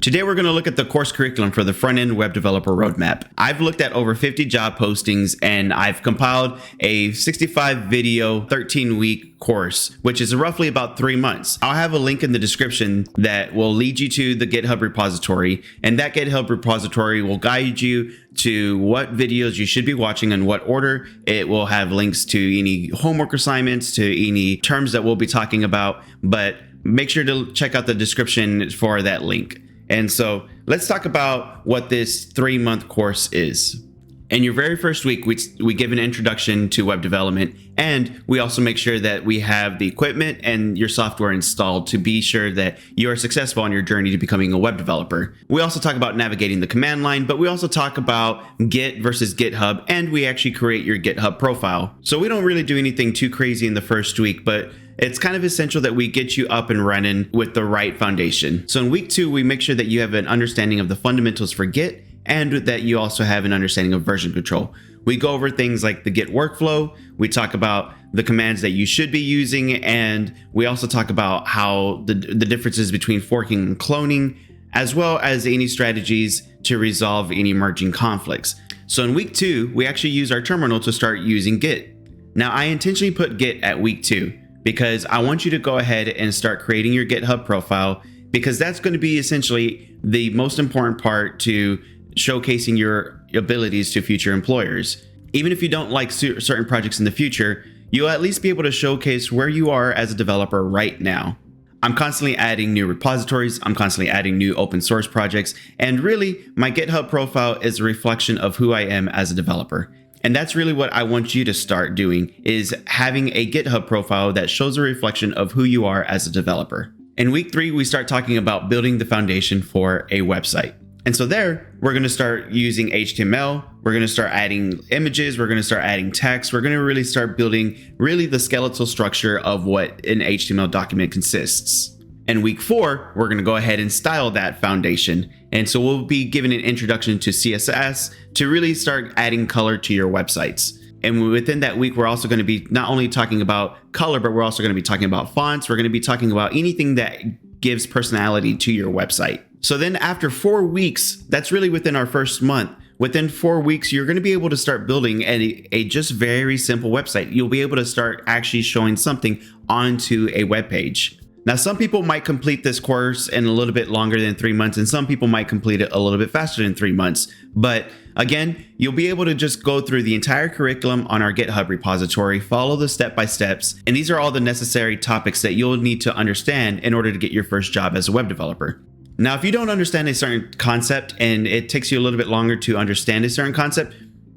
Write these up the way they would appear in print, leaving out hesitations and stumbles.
Today we're going to look at the course curriculum for the front-end web developer roadmap. I've looked at over 50 job postings and I've compiled a 65 video, 13-week course, which is roughly about 3 months. I'll have a link in the description that will lead you to the GitHub Repository, and that GitHub Repository will guide you to what videos you should be watching in what order. It will have links to any homework assignments, to any terms that we'll be talking about, but make sure to check out the description for that link. And so let's talk about what this 3-month course is. In your very first week, we give an introduction to web development, and we also make sure that we have the equipment and your software installed to be sure that you are successful on your journey to becoming a web developer. We also talk about navigating the command line, but we also talk about Git versus GitHub, and we actually create your GitHub profile. So we don't really do anything too crazy in the first week, but it's kind of essential that we get you up and running with the right foundation. So in week 2, we make sure that you have an understanding of the fundamentals for Git and that you also have an understanding of version control. We go over things like the Git workflow. We talk about the commands that you should be using. And we also talk about how the differences between forking and cloning, as well as any strategies to resolve any emerging conflicts. So in week 2, we actually use our terminal to start using Git. Now, I intentionally put Git at week 2 because I want you to go ahead and start creating your GitHub profile, because that's going to be essentially the most important part to showcasing your abilities to future employers. Even if you don't like certain projects in the future, you'll at least be able to showcase where you are as a developer right now. I'm constantly adding new repositories, I'm constantly adding new open source projects, and really, my GitHub profile is a reflection of who I am as a developer. And that's really what I want you to start doing, is having a GitHub profile that shows a reflection of who you are as a developer. In week 3, we start talking about building the foundation for a website. And so there, we're going to start using HTML. We're going to start adding images. We're going to start adding text. We're going to really start building the skeletal structure of what an HTML document consists. In week 4, we're going to go ahead and style that foundation. And so we'll be giving an introduction to CSS to really start adding color to your websites. And within that week, we're also going to be not only talking about color, but we're also going to be talking about fonts. We're going to be talking about anything that gives personality to your website. So then after 4 weeks, that's really within our first month. Within 4 weeks, you're going to be able to start building a just very simple website. You'll be able to start actually showing something onto a web page. Now, some people might complete this course in a little bit longer than 3 months, and some people might complete it a little bit faster than 3 months. But again, you'll be able to just go through the entire curriculum on our GitHub repository, follow the step-by-steps, and these are all the necessary topics that you'll need to understand in order to get your first job as a web developer. Now, if you don't understand a certain concept and it takes you a little bit longer to understand a certain concept,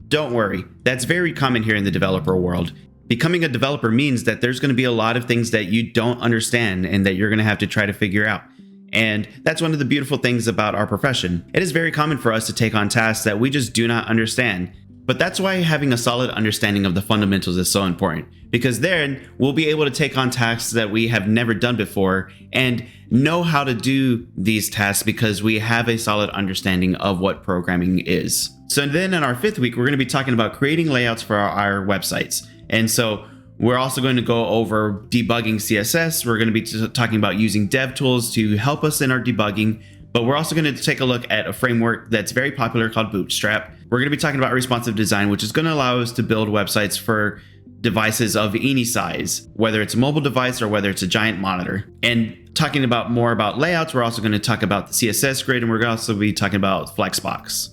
don't worry. That's very common here in the developer world. Becoming a developer means that there's going to be a lot of things that you don't understand and that you're going to have to try to figure out. And that's one of the beautiful things about our profession. It is very common for us to take on tasks that we just do not understand. But that's why having a solid understanding of the fundamentals is so important, because then we'll be able to take on tasks that we have never done before and know how to do these tasks because we have a solid understanding of what programming is. So then in our 5th week, we're going to be talking about creating layouts for our websites. And so we're also going to go over debugging CSS. We're going to be talking about using dev tools to help us in our debugging. But we're also going to take a look at a framework that's very popular called Bootstrap. We're going to be talking about responsive design, which is going to allow us to build websites for devices of any size, whether it's a mobile device or whether it's a giant monitor. And talking about more about layouts, we're also going to talk about the CSS grid, and we're going to also be talking about Flexbox.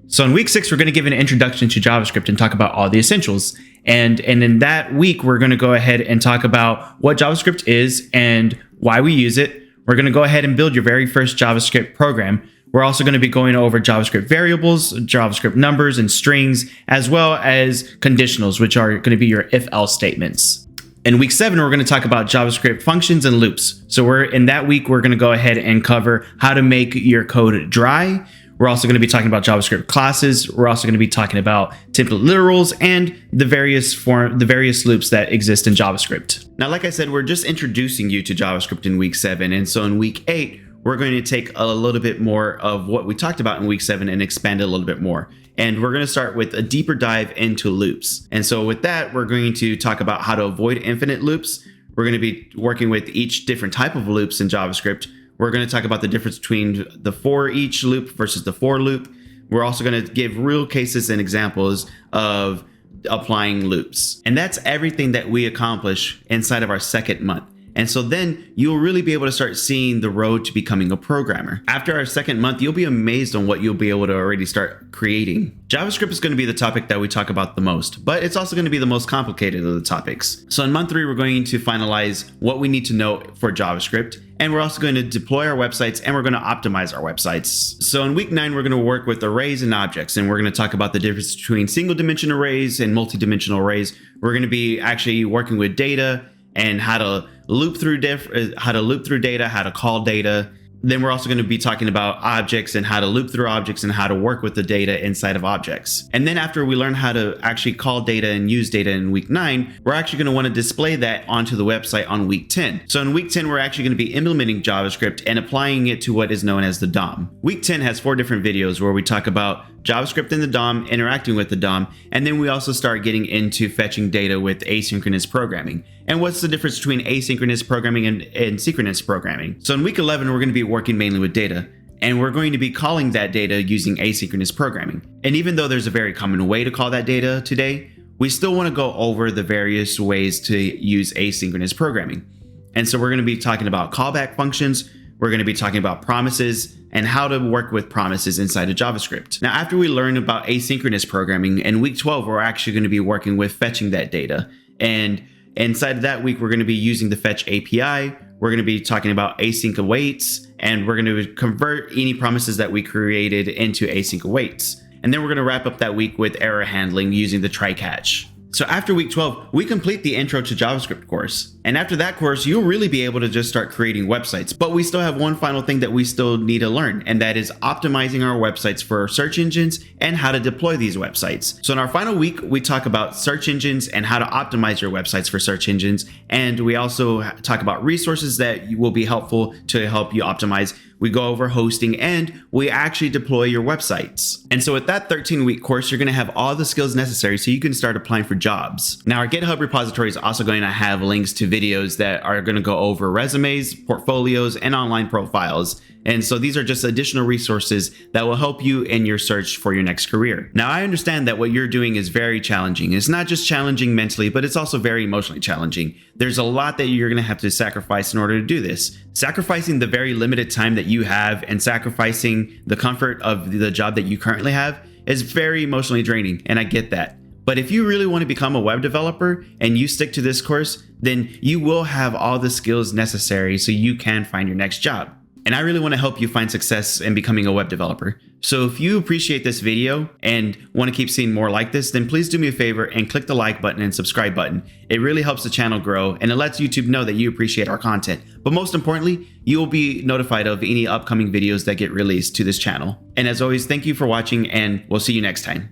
So in week 6, we're going to give an introduction to JavaScript and talk about all the essentials. And in that week, we're going to go ahead and talk about what JavaScript is and why we use it. We're going to go ahead and build your very first JavaScript program. We're also going to be going over JavaScript variables, JavaScript numbers and strings, as well as conditionals, which are going to be your if-else statements. In week 7, we're going to talk about JavaScript functions and loops. So in that week, we're going to go ahead and cover how to make your code dry. We're also going to be talking about JavaScript classes. We're also going to be talking about template literals and the various loops that exist in JavaScript. Now, like I said, we're just introducing you to JavaScript in week 7. And so in week 8, we're going to take a little bit more of what we talked about in week 7 and expand it a little bit more. And we're going to start with a deeper dive into loops. And so with that, we're going to talk about how to avoid infinite loops. We're going to be working with each different type of loops in JavaScript. We're going to talk about the difference between the for each loop versus the for loop. We're also going to give real cases and examples of applying loops. And that's everything that we accomplish inside of our second month. And so then you'll really be able to start seeing the road to becoming a programmer. After our second month, you'll be amazed on what you'll be able to already start creating. JavaScript is going to be the topic that we talk about the most, but it's also going to be the most complicated of the topics. So in month 3, we're going to finalize what we need to know for JavaScript. And we're also going to deploy our websites and we're going to optimize our websites. So in week 9, we're going to work with arrays and objects, and we're going to talk about the difference between single dimension arrays and multi-dimensional arrays. We're going to be actually working with data and how to loop through data, how to call data. Then we're also going to be talking about objects and how to loop through objects and how to work with the data inside of objects. And then after we learn how to actually call data and use data in week 9, we're actually going to want to display that onto the website on week 10. So in week 10, we're actually going to be implementing JavaScript and applying it to what is known as the DOM. Week 10 has 4 different videos where we talk about JavaScript in the DOM, interacting with the DOM, and then we also start getting into fetching data with asynchronous programming. And what's the difference between asynchronous programming and synchronous programming? So in week 11, we're going to be working mainly with data, and we're going to be calling that data using asynchronous programming. And even though there's a very common way to call that data today, we still want to go over the various ways to use asynchronous programming. And so we're going to be talking about callback functions, we're going to be talking about promises, and how to work with promises inside of JavaScript. Now, after we learn about asynchronous programming, in week 12, we're actually going to be working with fetching that data. And inside of that week, we're going to be using the fetch API. We're going to be talking about async awaits, and we're going to convert any promises that we created into async awaits. And then we're going to wrap up that week with error handling using the try catch. So after week 12, we complete the intro to JavaScript course. And after that course, you'll really be able to just start creating websites. But we still have one final thing that we still need to learn, and that is optimizing our websites for search engines and how to deploy these websites. So in our final week, we talk about search engines and how to optimize your websites for search engines. And we also talk about resources that will be helpful to help you optimize. We go over hosting, and we actually deploy your websites. And so with that 13-week course, you're going to have all the skills necessary so you can start applying for jobs. Now, our GitHub repository is also going to have links to videos that are going to go over resumes, portfolios, and online profiles. And so these are just additional resources that will help you in your search for your next career. Now, I understand that what you're doing is very challenging. It's not just challenging mentally, but it's also very emotionally challenging. There's a lot that you're going to have to sacrifice in order to do this. Sacrificing the very limited time that you have and sacrificing the comfort of the job that you currently have is very emotionally draining, and I get that. But if you really want to become a web developer and you stick to this course, then you will have all the skills necessary so you can find your next job. And I really want to help you find success in becoming a web developer. So if you appreciate this video and want to keep seeing more like this, then please do me a favor and click the like button and subscribe button. It really helps the channel grow, and it lets YouTube know that you appreciate our content. But most importantly, you will be notified of any upcoming videos that get released to this channel. And as always, thank you for watching, and we'll see you next time.